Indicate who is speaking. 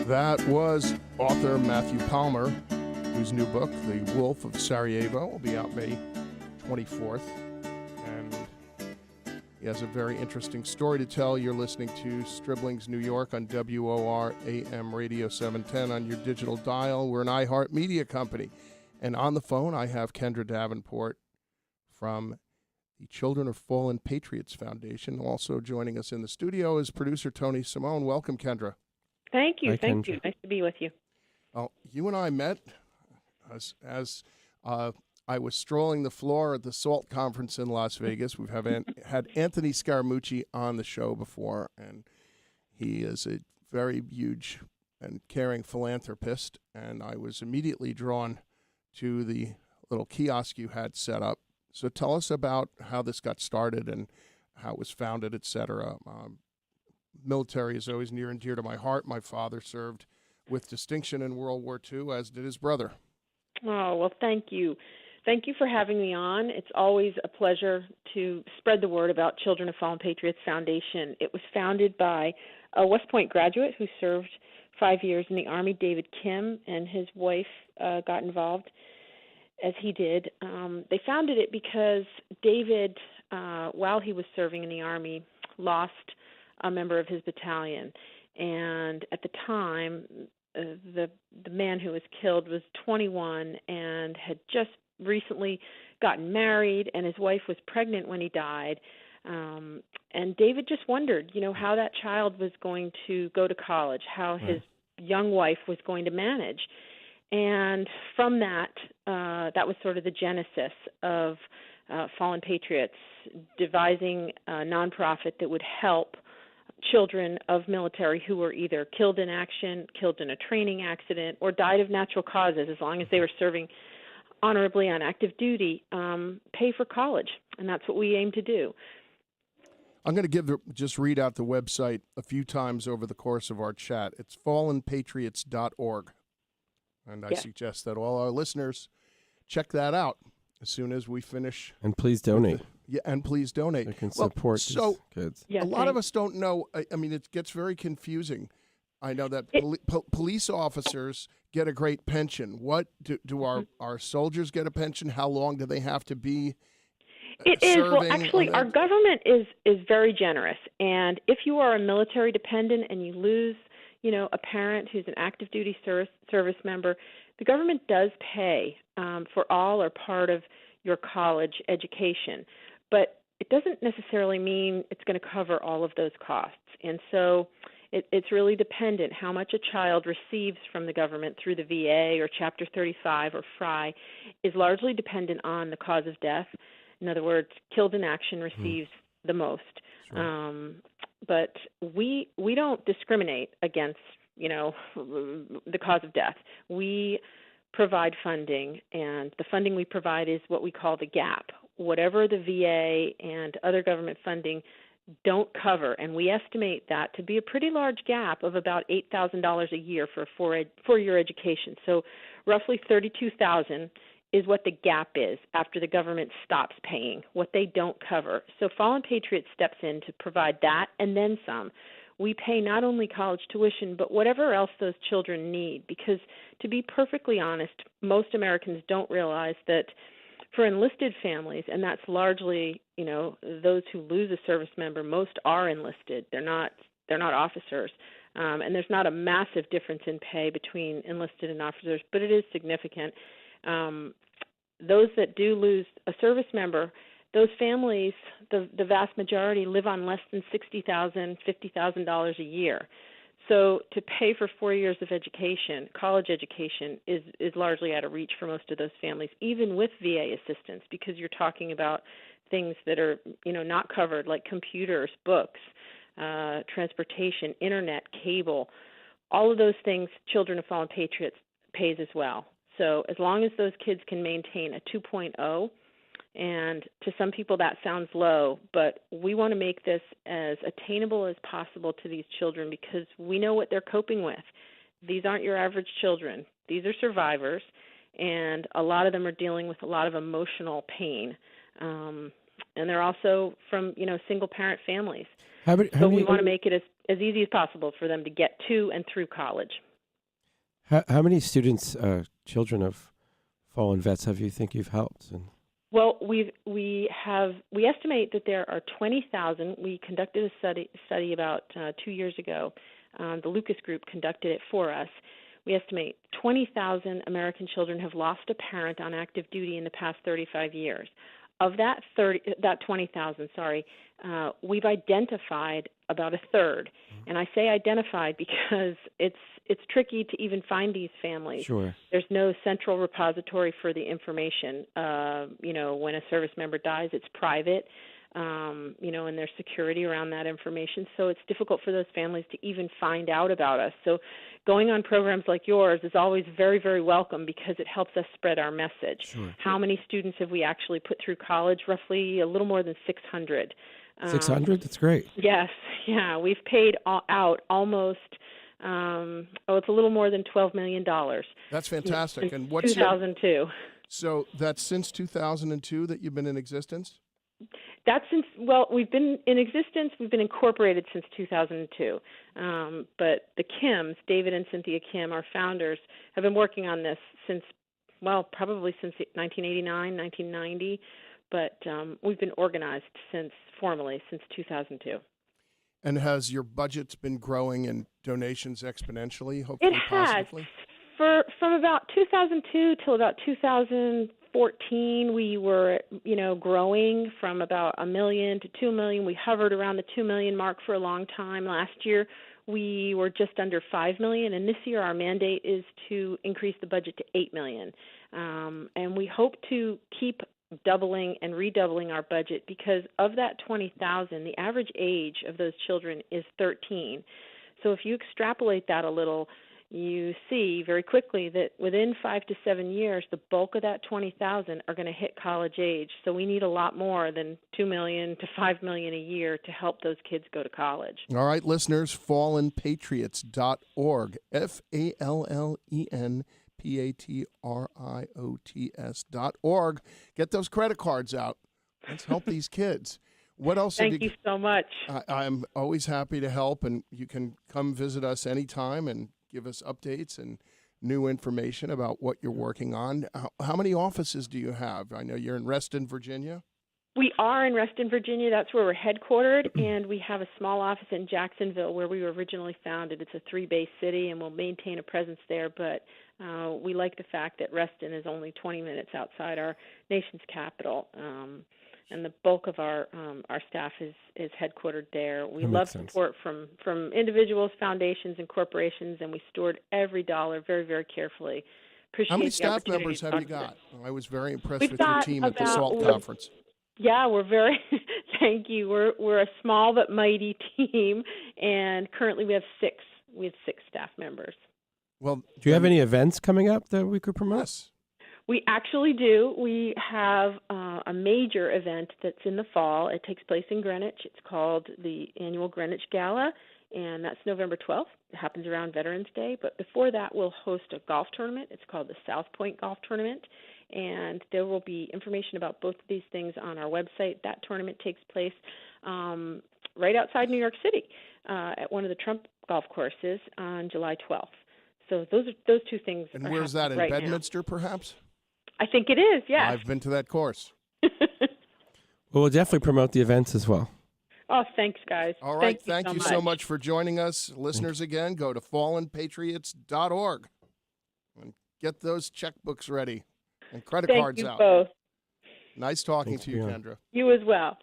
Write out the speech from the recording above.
Speaker 1: That was author Matthew Palmer, whose new book, The Wolf of Sarajevo, will be out May 24th. And he has a very interesting story to tell. You're listening to Stribling's New York on WOR AM Radio 710 on your digital dial. We're an iHeart Media company. And on the phone, I have Kendra Davenport from the Children of Fallen Patriots Foundation. Also joining us in the studio is producer Tony Simone. Welcome, Kendra.
Speaker 2: Thank you.
Speaker 3: Hi,
Speaker 2: Thank
Speaker 3: Kendra.
Speaker 2: you. Nice to be with you.
Speaker 1: Well, you and I met as I was strolling the floor at the SALT conference in Las Vegas. We've had Anthony Scaramucci on the show before, and he is a very huge and caring philanthropist, and I was immediately drawn to the little kiosk you had set up. So tell us about how this got started and how it was founded, et cetera. Military is always near and dear to my heart. My father served with distinction in World War II, as did his brother.
Speaker 2: Oh, well, thank you. Thank you for having me on. It's always a pleasure to spread the word about Children of Fallen Patriots Foundation. It was founded by a West Point graduate who served 5 years in the Army, David Kim, and his wife got involved as he did. They founded it because David, while he was serving in the Army, lost a member of his battalion. And at the time, the man who was killed was 21 and had just recently gotten married, and his wife was pregnant when he died. And David just wondered, how that child was going to go to college, how his young wife was going to manage. And from that, that was sort of the genesis of Fallen Patriots, devising a nonprofit that would help children of military who were either killed in action, killed in a training accident, or died of natural causes, as long as they were serving honorably on active duty, pay for college. And that's what we aim to do.
Speaker 1: I'm going to just read out the website a few times over the course of our chat. It's fallenpatriots.org. And I suggest that all our listeners check that out as soon as we finish.
Speaker 3: And please donate.
Speaker 1: And please donate.
Speaker 3: They can support these kids.
Speaker 2: Yeah,
Speaker 1: a lot of us don't know. I mean, it gets very confusing. I know that police officers get a great pension. What do our soldiers get a pension? How long do they have to be
Speaker 2: It is.
Speaker 1: serving?
Speaker 2: Well, actually, our government is very generous. And if you are a military dependent and you lose, a parent who's an active duty service member, the government does pay for all or part of your college education. But it doesn't necessarily mean it's going to cover all of those costs. And so it's really dependent. How much a child receives from the government through the VA or Chapter 35 or FRI is largely dependent on the cause of death. In other words, killed in action receives the most. Sure. But we don't discriminate against, the cause of death. We provide funding, and the funding we provide is what we call the gap. Whatever the VA and other government funding don't cover, and we estimate that to be a pretty large gap of about $8,000 a year for a four-year education. So roughly $32,000 is what the gap is after the government stops paying, what they don't cover. So Fallen Patriots steps in to provide that and then some. We pay not only college tuition, but whatever else those children need, because to be perfectly honest, most Americans don't realize that for enlisted families, and that's largely, those who lose a service member, most are enlisted. They're not officers. And there's not a massive difference in pay between enlisted and officers, but it is significant. Those that do lose a service member, those families, the vast majority live on less than $60,000, $50,000 a year. So to pay for 4 years of education, college education, is largely out of reach for most of those families, even with VA assistance, because you're talking about things that are, not covered, like computers, books, transportation, internet, cable. All of those things Children of Fallen Patriots pays as well. So as long as those kids can maintain a 2.0, and to some people that sounds low, but we want to make this as attainable as possible to these children because we know what they're coping with. These aren't your average children. These are survivors, and a lot of them are dealing with a lot of emotional pain. And they're also from, single-parent families. So we want to make it as easy as possible for them to get to and through college.
Speaker 3: How many students, children of fallen vets, have you think you've helped?
Speaker 2: Well, we estimate that there are 20,000. We conducted a study about 2 years ago. The Lucas Group conducted it for us. We estimate 20,000 American children have lost a parent on active duty in the past 35 years. Of that 20,000, we've identified about a third. And I say identified because it's tricky to even find these families.
Speaker 3: Sure.
Speaker 2: There's no central repository for the information. When a service member dies, it's private. And there's security around that information. So it's difficult for those families to even find out about us. So going on programs like yours is always very, very welcome because it helps us spread our message.
Speaker 3: Sure.
Speaker 2: How many students have we actually put through college? Roughly a little more than 600.
Speaker 3: 600? That's great.
Speaker 2: Yes. Yeah. We've paid out almost, it's a little more than $12 million.
Speaker 1: That's fantastic.
Speaker 2: Since
Speaker 1: And what's
Speaker 2: 2002.
Speaker 1: So that's since 2002 that you've been in existence?
Speaker 2: We've been in existence. We've been incorporated since 2002. But the Kims, David and Cynthia Kim, our founders, have been working on this probably since 1989, 1990. But we've been organized formally since 2002.
Speaker 1: And has your budget been growing and donations exponentially, hopefully,
Speaker 2: it has.
Speaker 1: positively?
Speaker 2: From about 2002 till about 2014, we were, growing from about $1 million to $2 million. We hovered around the $2 million mark for a long time. Last year, we were just under $5 million, and this year our mandate is to increase the budget to $8 million. And we hope to keep doubling and redoubling our budget because of that 20,000, the average age of those children is 13. So if you extrapolate that a little, you see very quickly that within 5 to 7 years, the bulk of that 20,000 are going to hit college age. So we need a lot more than $2 million to $5 million a year to help those kids go to college.
Speaker 1: All right, listeners, fallenpatriots.org, FallenPatriots.org. Get those credit cards out. Let's help these kids. What else?
Speaker 2: Thank you so much.
Speaker 1: I'm always happy to help, and you can come visit us anytime and give us updates and new information about what you're working on. How many offices do you have? I know you're in Reston, Virginia.
Speaker 2: We are in Reston, Virginia. That's where we're headquartered, and we have a small office in Jacksonville where we were originally founded. It's a 3-base city, and we'll maintain a presence there, but we like the fact that Reston is only 20 minutes outside our nation's capital. And the bulk of our staff is headquartered there. We love support from individuals, foundations, and corporations, and we steward every dollar very, very carefully. Appreciate
Speaker 1: How many
Speaker 2: the
Speaker 1: staff members have you got? I was very impressed with your team at the SALT conference.
Speaker 2: Yeah, we're very thank you. We're a small but mighty team, and currently we have 6. We have 6 staff members.
Speaker 1: Well,
Speaker 3: do you have any events coming up that we could promote?
Speaker 1: Yes.
Speaker 2: We actually do. We have a major event that's in the fall. It takes place in Greenwich. It's called the annual Greenwich Gala, and that's November 12th. It happens around Veterans Day. But before that, we'll host a golf tournament. It's called the South Point Golf Tournament, and there will be information about both of these things on our website. That tournament takes place right outside New York City at one of the Trump golf courses on July 12th. So those 2 things.
Speaker 1: And where's that, in
Speaker 2: right
Speaker 1: Bedminster, perhaps?
Speaker 2: I think it is, yes.
Speaker 1: I've been to that course.
Speaker 3: Well, we'll definitely promote the events as well.
Speaker 2: Oh, thanks, guys.
Speaker 1: All right, thank you so much for joining us. Listeners, again, go to fallenpatriots.org and get those checkbooks ready and credit cards out.
Speaker 2: Thank you both.
Speaker 1: Nice talking to you, Kendra.
Speaker 2: You as well.